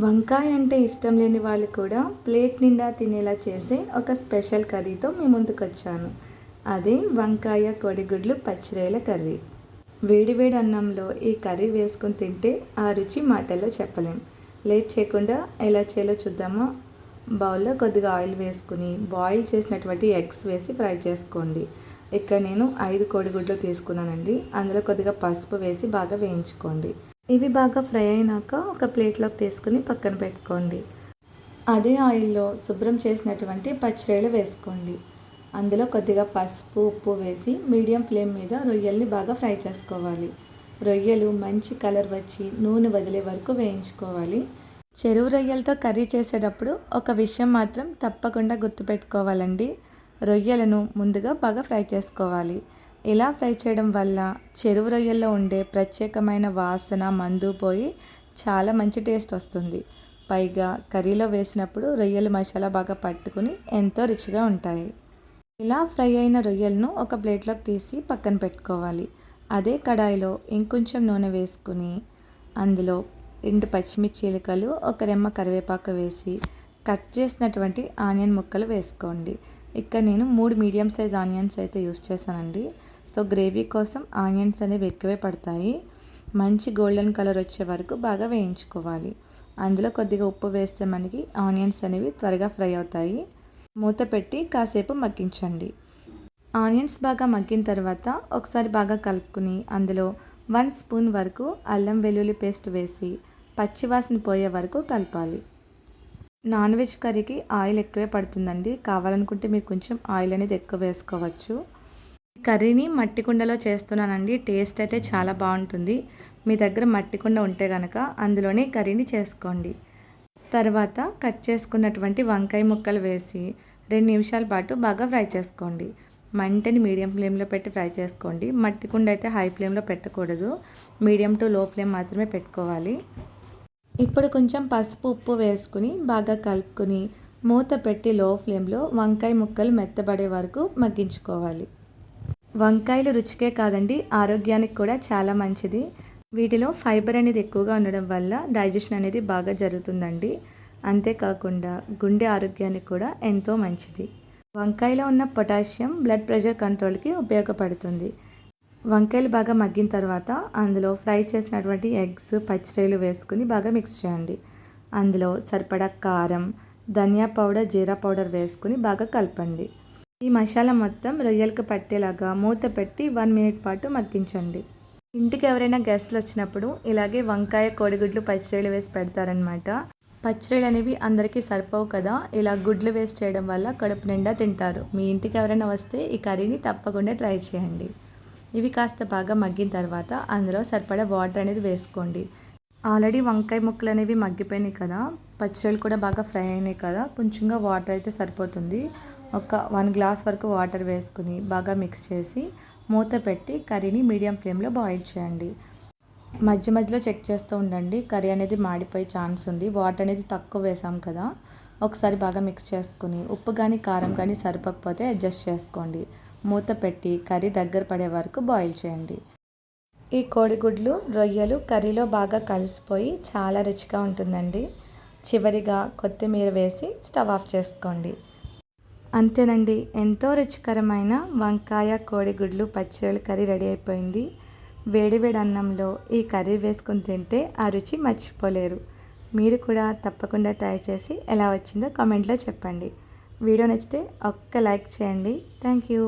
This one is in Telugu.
వంకాయ అంటే ఇష్టం లేని వాళ్ళు కూడా ప్లేట్ నిండా తినేలా చేసే ఒక స్పెషల్ కర్రీతో మీ ముందుకొచ్చాను. అదే వంకాయ కోడిగుడ్లు పచ్చిరొయ్యల కర్రీ. వేడి వేడి అన్నంలో ఈ కర్రీ వేసుకొని తింటే ఆ రుచి మాటల్లో చెప్పలేం. లేట్ చేయకుండా ఎలా చేయాలో చూద్దామా? బౌల్లో కొద్దిగా ఆయిల్ వేసుకుని బాయిల్ చేసినటువంటి ఎగ్స్ వేసి ఫ్రై చేసుకోండి. ఇక్కడ నేను 5 కోడిగుడ్లు తీసుకున్నానండి. అందులో కొద్దిగా పసుపు వేసి బాగా వేయించుకోండి. ఇవి బాగా ఫ్రై అయినాక ఒక ప్లేట్లోకి తీసుకుని పక్కన పెట్టుకోండి. అదే ఆయిల్లో శుభ్రం చేసినటువంటి పచ్చిరొయ్యలు వేసుకోండి. అందులో కొద్దిగా పసుపు ఉప్పు వేసి మీడియం ఫ్లేమ్ మీద రొయ్యల్ని బాగా ఫ్రై చేసుకోవాలి. రొయ్యలు మంచి కలర్ వచ్చి నూనె వదిలే వరకు వేయించుకోవాలి. చెరువు రొయ్యలతో కర్రీ చేసేటప్పుడు ఒక విషయం మాత్రం తప్పకుండా గుర్తుపెట్టుకోవాలండి. రొయ్యలను ముందుగా బాగా ఫ్రై చేసుకోవాలి. ఇలా ఫ్రై చేయడం వల్ల చెరువు రొయ్యల్లో ఉండే ప్రత్యేకమైన వాసన మందు పోయి చాలా మంచి టేస్ట్ వస్తుంది. పైగా కర్రీలో వేసినప్పుడు రొయ్యలు మసాలా బాగా పట్టుకుని ఎంతో రుచిగా ఉంటాయి. ఇలా ఫ్రై అయిన రొయ్యలను ఒక ప్లేట్లోకి తీసి పక్కన పెట్టుకోవాలి. అదే కడాయిలో ఇంకొంచెం నూనె వేసుకుని అందులో 2 పచ్చిమిర్చి చీలికలు, ఒక రెమ్మ కరివేపాకు వేసి కట్ చేసినటువంటి ఆనియన్ ముక్కలు వేసుకోండి. ఇక్కడ నేను 3 మీడియం సైజ్ ఆనియన్స్ అయితే యూస్ చేశానండి. సో గ్రేవీ కోసం ఆనియన్స్ అనేవి ఎక్కువే పడతాయి. మంచి గోల్డెన్ కలర్ వచ్చే వరకు బాగా వేయించుకోవాలి. అందులో కొద్దిగా ఉప్పు వేస్తే మనకి ఆనియన్స్ అనేవి త్వరగా ఫ్రై అవుతాయి. మూత పెట్టి కాసేపు మగ్గించండి. ఆనియన్స్ బాగా మగ్గిన తర్వాత ఒకసారి బాగా కలుపుకుని అందులో 1 స్పూన్ వరకు అల్లం వెల్లుల్లి పేస్ట్ వేసి పచ్చివాసన పోయే వరకు కలపాలి. నాన్ వెజ్ కర్రీకి ఆయిల్ ఎక్కువే పడుతుందండి. కావాలనుకుంటే మీరు కొంచెం ఆయిల్ అనేది ఎక్కువ వేసుకోవచ్చు. కర్రీని మట్టి కుండలో చేస్తున్నానండి. టేస్ట్ అయితే చాలా బాగుంటుంది. మీ దగ్గర మట్టి కుండ ఉంటే కనుక అందులోనే కర్రీని చేసుకోండి. తర్వాత కట్ చేసుకున్నటువంటి వంకాయ ముక్కలు వేసి 2 నిమిషాల పాటు బాగా ఫ్రై చేసుకోండి. మంటని మీడియం ఫ్లేమ్లో పెట్టి ఫ్రై చేసుకోండి. మట్టి కుండ అయితే హై ఫ్లేమ్లో పెట్టకూడదు. మీడియం టు లో ఫ్లేమ్ మాత్రమే పెట్టుకోవాలి. ఇప్పుడు కొంచెం పసుపు ఉప్పు వేసుకుని బాగా కలుపుకొని మూత పెట్టి లో ఫ్లేమ్లో వంకాయ ముక్కలు మెత్తబడే వరకు మగ్గించుకోవాలి. వంకాయలు రుచికే కాదండి, ఆరోగ్యానికి కూడా చాలా మంచిది. వీటిలో ఫైబర్ అనేది ఎక్కువగా ఉండడం వల్ల డైజెషన్ అనేది బాగా జరుగుతుందండి. అంతేకాకుండా గుండె ఆరోగ్యానికి కూడా ఎంతో మంచిది. వంకాయలో ఉన్న పొటాషియం బ్లడ్ ప్రెషర్ కంట్రోల్కి ఉపయోగపడుతుంది. వంకాయలు బాగా మగ్గిన తర్వాత అందులో ఫ్రై చేసినటువంటి ఎగ్స్, పచ్చిరొయ్యలు వేసుకుని బాగా మిక్స్ చేయండి. అందులో సరిపడా కారం, ధనియా పౌడర్, జీరా పౌడర్ వేసుకుని బాగా కలపండి. ఈ మసాలా మొత్తం రొయ్యలకు పట్టేలాగా మూత పెట్టి 1 మినిట్ పాటు మగ్గించండి. ఇంటికి ఎవరైనా గెస్ట్లు వచ్చినప్పుడు ఇలాగే వంకాయ కోడిగుడ్లు పచ్చిరొయ్యలు వేసి పెడతారనమాట. పచ్చిరొయ్యలు అనేవి అందరికీ సరిపోవు కదా, ఇలా గుడ్లు వేసి చేయడం వల్ల కడుపు నిండా తింటారు. మీ ఇంటికి ఎవరైనా వస్తే ఈ కర్రీని తప్పకుండా ట్రై చేయండి. ఇవి కాస్త బాగా మగ్గిన తర్వాత అందులో సరిపడా వాటర్ అనేది వేసుకోండి. ఆల్రెడీ వంకాయ ముక్కలు అనేవి మగ్గిపోయినాయి కదా, పచ్చిరొయ్యలు కూడా బాగా ఫ్రై అయినాయి కదా, కొంచెంగా వాటర్ అయితే సరిపోతుంది. ఒక 1 గ్లాస్ వరకు వాటర్ వేసుకుని బాగా మిక్స్ చేసి మూత పెట్టి కర్రీని మీడియం ఫ్లేమ్లో బాయిల్ చేయండి. మధ్య మధ్యలో చెక్ చేస్తూ ఉండండి, కర్రీ అనేది మాడిపోయే ఛాన్స్ ఉంది. వాటర్ అనేది తక్కువ వేసాం కదా. ఒకసారి బాగా మిక్స్ చేసుకుని ఉప్పు కానీ కారం కానీ సరిపోకపోతే అడ్జస్ట్ చేసుకోండి. మూత పెట్టి కర్రీ దగ్గర పడే వరకు బాయిల్ చేయండి. ఈ కోడిగుడ్లు రొయ్యలు కర్రీలో బాగా కలిసిపోయి చాలా రుచిగా ఉంటుందండి. చివరిగా కొత్తిమీర వేసి స్టవ్ ఆఫ్ చేసుకోండి. అంతేనండి, ఎంతో రుచికరమైన వంకాయ కోడిగుడ్లు పచ్చిరొయ్యల కర్రీ రెడీ అయిపోయింది. వేడి వేడి అన్నంలో ఈ కర్రీ వేసుకొని తింటే ఆ రుచి మర్చిపోలేరు. మీరు కూడా తప్పకుండా ట్రై చేసి ఎలా వచ్చిందో కామెంట్లో చెప్పండి. వీడియో నచ్చితే ఒక్క లైక్ చేయండి. Thank you.